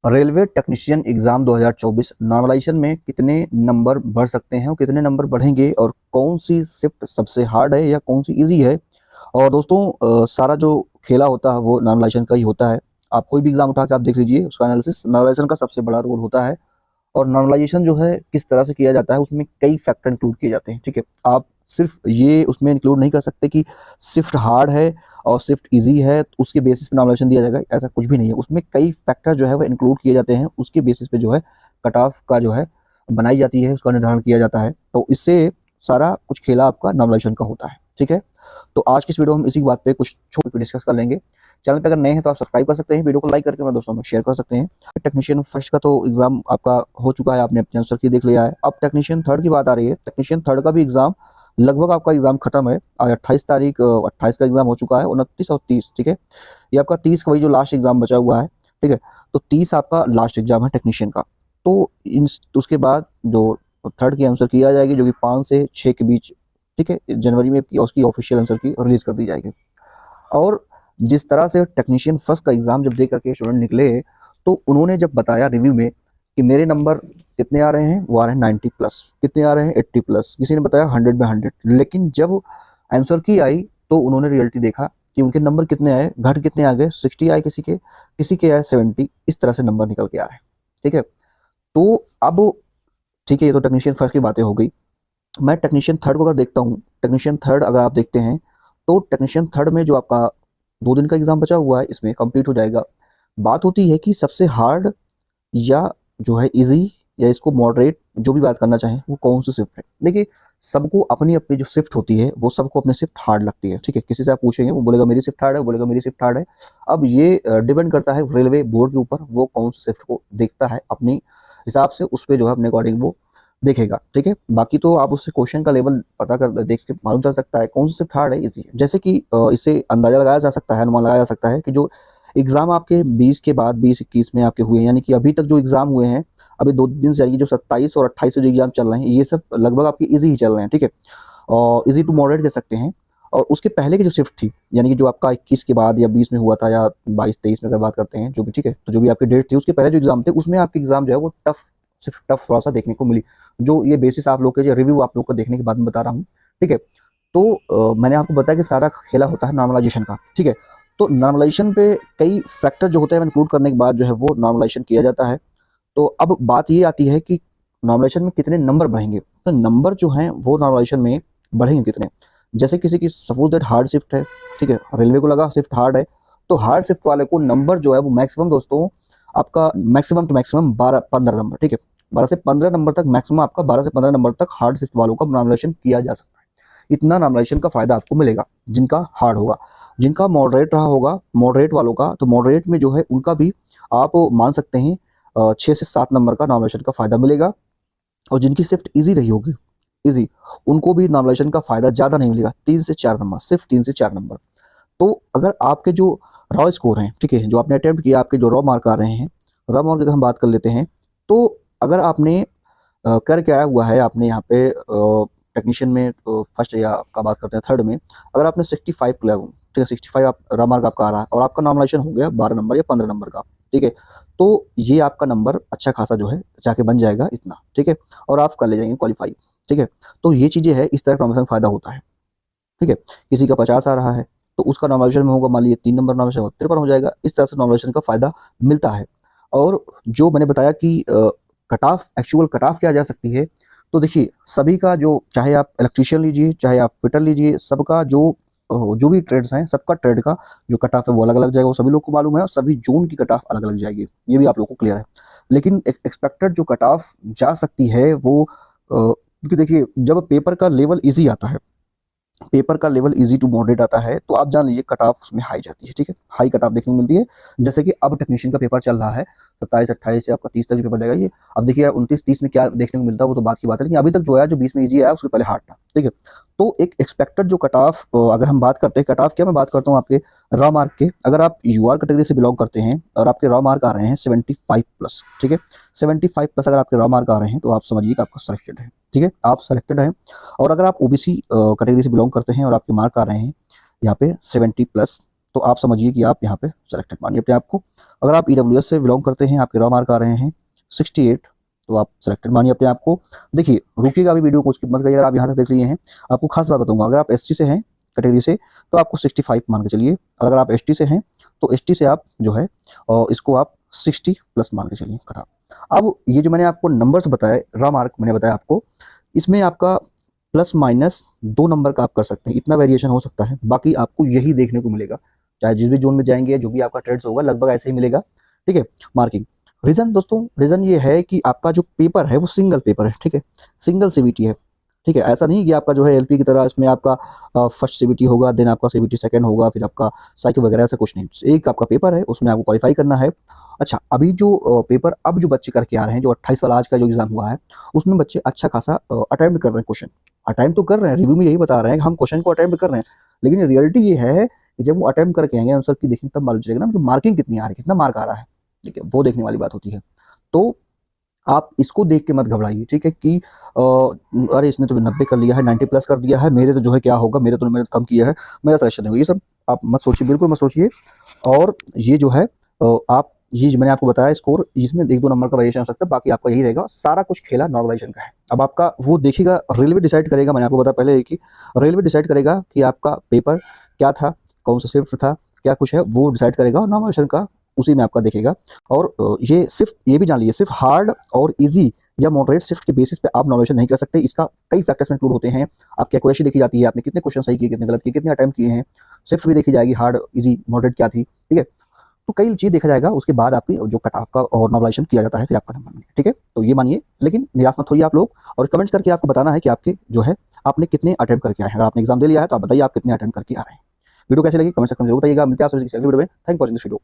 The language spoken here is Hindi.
रेलवे टेक्नीशियन एग्जाम 2024 नॉर्मलाइजेशन में कितने नंबर बढ़ सकते हैं और कितने नंबर बढ़ेंगे और कौन सी शिफ्ट सबसे हार्ड है या कौन सी इजी है। और दोस्तों सारा जो खेला होता है वो नॉर्मलाइजेशन का ही होता है। आप कोई भी एग्जाम उठा के आप देख लीजिए, उसका एनालिसिस नॉर्मलाइजेशन का सबसे बड़ा रोल होता है। और नॉर्मलाइजेशन जो है किस तरह से किया जाता है, उसमें कई फैक्टर इंक्लूड किए जाते हैं। ठीक है, आप सिर्फ ये उसमें इंक्लूड नहीं कर सकते कि शिफ्ट हार्ड है और शिफ्ट इजी है तो उसके बेसिस पे नॉर्मलाइजेशन दिया जाएगा, ऐसा कुछ भी नहीं है। उसमें कई फैक्टर जो है वो इंक्लूड किए जाते हैं, उसके बेसिस पे जो है कट ऑफ का जो है बनाई जाती है, उसका निर्धारण किया जाता है। तो इससे सारा कुछ खेला आपका नॉर्मलाइजेशन का होता है। ठीक है, तो आज की इस वीडियो में हम इसी बात पे कुछ छोटे डिस्कस कर लेंगे। चैनल पे अगर नए हैं तो आप सब्सक्राइब कर सकते हैं, वीडियो को लाइक करके मेरे दोस्तों में शेयर कर सकते हैं। टेक्नीशियन फर्स्ट का तो एग्जाम आपका हो चुका है, आपने अपने आंसर की देख लिया है। अब टेक्नीशियन थर्ड की बात आ रही है। टेक्नीशियन थर्ड का भी एग्जाम लगभग आपका एग्जाम खत्म है। आज 28 तारीख 28 का एग्जाम हो चुका है, 29 और 30। ठीक है, ये आपका 30 का वही जो लास्ट एग्जाम बचा हुआ है। ठीक है, तो 30 आपका लास्ट एग्जाम है टेक्नीशियन का। तो इन उसके बाद जो थर्ड की आंसर की आ जाएगी, जो कि 5 से 6 के बीच, ठीक है, जनवरी में उसकी ऑफिशियल आंसर की रिलीज कर दी जाएगी। और जिस तरह से टेक्नीशियन फर्स्ट का एग्जाम जब दे करके स्टूडेंट निकले, तो उन्होंने जब बताया रिव्यू में कि मेरे नंबर कितने आ रहे हैं, वो आ रहे हैं 90 प्लस, कितने आ रहे हैं 80 प्लस, किसी ने बताया 100 में 100। लेकिन जब आंसर की आई तो उन्होंने रियलिटी देखा कि उनके नंबर कितने आए, घट कितने आ गए, 60 आए किसी के आए 70। इस तरह से नंबर निकल के आ रहे हैं। ठीक है, तो अब ठीक है, ये तो टेक्नीशियन फर्स्ट की बातें हो गई। मैं टेक्नीशियन थर्ड को अगर देखता हूँ, टेक्नीशियन थर्ड अगर आप देखते हैं तो टेक्नीशियन थर्ड में जो आपका 2 दिन का एग्जाम बचा हुआ है इसमें कंप्लीट हो जाएगा। बात होती है कि सबसे हार्ड या जो है इजी या इसको मॉडरेट, जो भी बात करना चाहें, वो कौन सी शिफ्ट है। देखिए, सबको अपनी अपनी जो शिफ्ट होती है वो सबको अपनी शिफ्ट हार्ड लगती है। ठीक है, किसी से आप पूछेंगे वो बोलेगा मेरी शिफ्ट हार्ड है, वो बोलेगा मेरी शिफ्ट हार्ड है। अब ये डिपेंड करता है रेलवे बोर्ड के ऊपर, वो कौन सी शिफ्ट को देखता है अपनी हिसाब से, उस पर जो है अपने अकॉर्डिंग वो देखेगा। ठीक है, बाकी तो आप उससे क्वेश्चन का लेवल पता कर देख के मालूम चल सकता है कौन सी शिफ्ट हार्ड है, इजी है। जैसे कि इससे अंदाजा लगाया जा सकता है, अनुमान लगाया जा सकता है कि जो एग्जाम आपके 20 के बाद 20-21 में आपके हुए हैं, यानी कि अभी तक जो एग्जाम हुए हैं, अभी 2 दिन से जो 27 और 28 जो एग्जाम चल रहे हैं, ये सब लगभग आपके इजी ही चल रहे हैं। ठीक है, और इजी टू मॉडरेट कह सकते हैं। और उसके पहले की जो शिफ्ट थी, यानी कि जो आपका 21 के बाद या 20 में हुआ था या 22-23 में अगर बात करते हैं जो भी, ठीक है, तो जो भी आपकी डेट थी उसके पहले जो एग्जाम थे उसमें आपके एग्जाम जो है वो टफ, सिर्फ टफ थोड़ा सा देखने को मिली। जो ये बेसिस आप लोग के जो रिव्यू आप लोग को देखने के बाद में बता रहा हूँ। ठीक है, तो मैंने आपको बताया कि सारा खेला होता है नॉर्मलाइजेशन का। ठीक है, तो नॉर्मलाइजेशन पे कई फैक्टर जो होते हैं इंक्लूड करने के बाद जो है वो नॉर्मलाइजेशन किया जाता है। तो अब बात ये आती है कि नॉर्मलाइजेशन में कितने नंबर बढ़ेंगे। तो नंबर जो हैं वो नॉर्मलाइजेशन में बढ़ेंगे कितने। जैसे किसी की सपोज दैट हार्ड शिफ्ट है, ठीक है, रेलवे को लगा शिफ्ट हार्ड है, तो हार्ड शिफ्ट वाले को नंबर जो है वो मैक्सिमम दोस्तों आपका मैक्सिमम टू मैक्सिमम 12-15 नंबर। ठीक है, 12 से 15 नंबर तक मैक्सिमम आपका 12 से 15 नंबर तक हार्ड शिफ्ट वालों का नॉर्मलाइजेशन किया जा सकता है। इतना नॉर्मलाइजेशन का फायदा आपको मिलेगा जिनका हार्ड होगा। जिनका मॉडरेट रहा होगा, मॉडरेट वालों का, तो मॉडरेट में जो है उनका भी आप मान सकते हैं 6 से 7 नंबर का नॉर्मलाइजेशन का फायदा मिलेगा। और जिनकी शिफ्ट इजी रही होगी, इजी, उनको भी नॉर्मलाइजेशन का फायदा ज़्यादा नहीं मिलेगा, 3 से 4 नंबर, सिर्फ 3 से 4 नंबर। तो अगर आपके जो रॉ स्कोर हैं, ठीक है, जो आपने अटेम्प्ट किया, आपके जो रॉ मार्क आ रहे हैं, रॉ मार्क अगर हम बात कर लेते हैं, तो अगर आपने कर के आया हुआ है, आपने यहाँ पे टेक्नीशियन में फर्स्ट या आपका बात करते हैं थर्ड में, अगर आपने 65 किया, ठीक है, 65 आप रॉ मार्क आपका आ रहा है और आपका नॉर्मलाइजेशन हो गया 12 नंबर या 15 नंबर का, ठीक है, तो ये आपका नंबर अच्छा खासा जो है जाके बन जाएगा इतना। ठीक है, और आप कर ले जाएंगे क्वालिफाई। ठीक है, तो ये चीज़ें हैं, इस तरह का नॉर्मलाइजेशन फायदा होता है। ठीक है, किसी का 50 आ रहा है तो उसका नॉर्मलाइजेशन में होगा, मान लीजिए 3 नंबर नॉर्मलाइजेशन 53 हो जाएगा। इस तरह से नॉर्मलाइजेशन का फायदा मिलता है। और जो मैंने बताया कि cut off, actual cut off क्या जा सकती है, तो देखिए सभी का जो, चाहे आप इलेक्ट्रीशियन लीजिए, चाहे आप फिटर लीजिए, सबका जो भी ट्रेड्स हैं, सबका ट्रेड का जो कट ऑफ है वो अलग अलग जाएगा, वो सभी लोग को मालूम है। और सभी जोन की कट ऑफ अलग अलग जाएगी, ये भी आप लोग को क्लियर है। लेकिन एक्सपेक्टेड जो कट ऑफ जा सकती है वो क्योंकि देखिए जब पेपर का लेवल ईजी आता है, पेपर का लेवल इजी टू मॉडरेट आता है, तो आप जान लीजिए कट ऑफ उसमें हाई जाती है। ठीक है, हाई कट ऑफ देखने को मिलती है। जैसे कि अब टेक्नीशियन का पेपर चल रहा है, 27-28 से आपका 30 तक जो पेपर जाएगा ये। अब देखिए 29-30 में क्या देखने को मिलता है वो तो बात की बात है, लेकिन अभी तक जो है जो 20 में इजी आया उसके पहले हार्ड था। ठीक है, तो एक एक्सपेक्टेड जो कट ऑफ, अगर हम बात करते हैं कट ऑफ, क्या मैं बात करता हूँ आपके रॉ मार्क के, अगर आप यूआर कैटेगरी से बिलोंग करते हैं और आपके रॉ मार्क आ रहे हैं 75 प्लस, ठीक है, 75 प्लस अगर आपके रॉ मार्क आ रहे हैं तो आप समझिए कि आपका सिलेक्टेड है। ठीक है, आप सेलेक्टेड हैं। और अगर आप ओबीसी कैटेगरी से बिलोंग करते हैं और आपके मार्क आ रहे हैं यहाँ पे 70 प्लस, तो आप समझिए कि आप यहाँ पे सेलेक्टेड मानिए अपने आप को। अगर आप EWS से बिलोंग करते हैं, आपके रॉ मार्क आ रहे हैं 68, तो आप सेलेक्टेड मानिए अपने आप को। देखिए रुकिएगा अभी वीडियो को, स्किप मत करिए। अगर आप यहाँ तक देख लिए हैं, आपको खास बात बताऊंगा, अगर आप SC से हैं कैटेगरी से तो आपको 65 मान के चलिए, और अगर आप ST से हैं तो ST से आप जो है इसको आप 60 प्लस मान के चलिए कट ऑफ। अब ये जो मैंने आपको नंबर्स बताए, रॉ मार्क मैंने बताया आपको, इसमें आपका प्लस माइनस 2 नंबर का आप कर सकते हैं, इतना वेरिएशन हो सकता है, बाकी आपको यही देखने को मिलेगा। चाहे जिस भी जोन में जाएंगे, जो भी आपका ट्रेड्स होगा लगभग ऐसे ही मिलेगा, ठीक है। मार्किंग रीजन दोस्तों, रीजन ये है कि आपका जो पेपर है वो सिंगल पेपर है, ठीक है, सिंगल CBT है, ठीक है। ऐसा नहीं कि आपका जो है LP की तरह इसमें आपका फर्स्ट CBT होगा, देन आपका CBT सेकंड होगा, फिर आपका साइकिल वगैरह, ऐसा कुछ नहीं। एक आपका पेपर है, उसमें आपको क्वालिफाई करना है। अच्छा, अभी जो पेपर अब जो बच्चे करके आ रहे हैं, जो 28 वाला आज का जो एग्जाम हुआ है, उसमें बच्चे अच्छा खासा अटेम्प्ट कर रहे हैं क्वेश्चन, अटेम्प्ट तो कर रहे हैं, रिव्यू में यही बता रहे हैं कि हम क्वेश्चन को अटेम्प्ट कर रहे हैं, लेकिन रियलिटी ये है कि जब वो अटेम्प्ट करके आएंगे आंसर की देखेंगे तब मालूम चलेगा ना कि मार्किंग कितनी आ रही है, कितना मार्क आ रहा है, ठीक है, वो देखने वाली बात होती है। तो आप इसको देख के मत घबराइए, ठीक है, कि अरे इसने तो 90 कर लिया है, 90 प्लस कर दिया है, मेरे तो जो है क्या होगा, मेरे तो कम किया है, मेरा सिलेक्शन नहीं हुआ, ये सब आप मत सोचिए, बिल्कुल मत सोचिए। और ये जो है आप ये जो मैंने आपको बताया स्कोर, इसमें 1-2 नंबर का वेरिएशन हो सकता है, बाकी आपका यही रहेगा। सारा कुछ खेला नॉर्मलाइजेशन का है। अब आपका वो देखिएगा, रेलवे डिसाइड करेगा, मैंने आपको बताया पहले कि रेलवे डिसाइड करेगा कि आपका पेपर क्या था, कौन सा शिफ्ट था, क्या कुछ है, वो डिसाइड करेगा, और नॉर्मलाइजेशन का उसी में आपका देखेगा। और ये सिर्फ ये भी जान लीजिए, सिर्फ हार्ड और इजी या मॉडरेट शिफ्ट के बेसिस पे आप नॉर्मलाइजेशन नहीं कर सकते। इसका कई फैक्टर्स में इंक्लूड होते हैं। आपकी एक्यूरेसी देखी जाती है, आपने कितने क्वेश्चन सही किए, कितने गलत किए, कितने अटेम्प्ट किए हैं, शिफ्ट भी देखी जाएगी, हार्ड इजी मॉडरेट क्या थी, ठीक है। तो कई चीज देखा जाएगा, उसके बाद आपकी जो कट ऑफ का और नॉर्मलाइजेशन किया जाता है, फिर आपका नंबर मिलेगा, ठीक है। तो ये मानिए, लेकिन निराश मत होइए आप लोग, और कमेंट्स करके आपको बताना है कि आपके जो है आपने कितने अटेम्प्ट करके आए हैं। अगर आपने एग्जाम दे लिया है तो आप बताइए आप कितने अटेम्प्ट करके आ रहे हैं। वीडियो कैसे लगी कमेंट सेक्शन में जरूर बताइएगा। मिलते हैं आपसे किसी अगली वीडियो में। Thank for watching this video.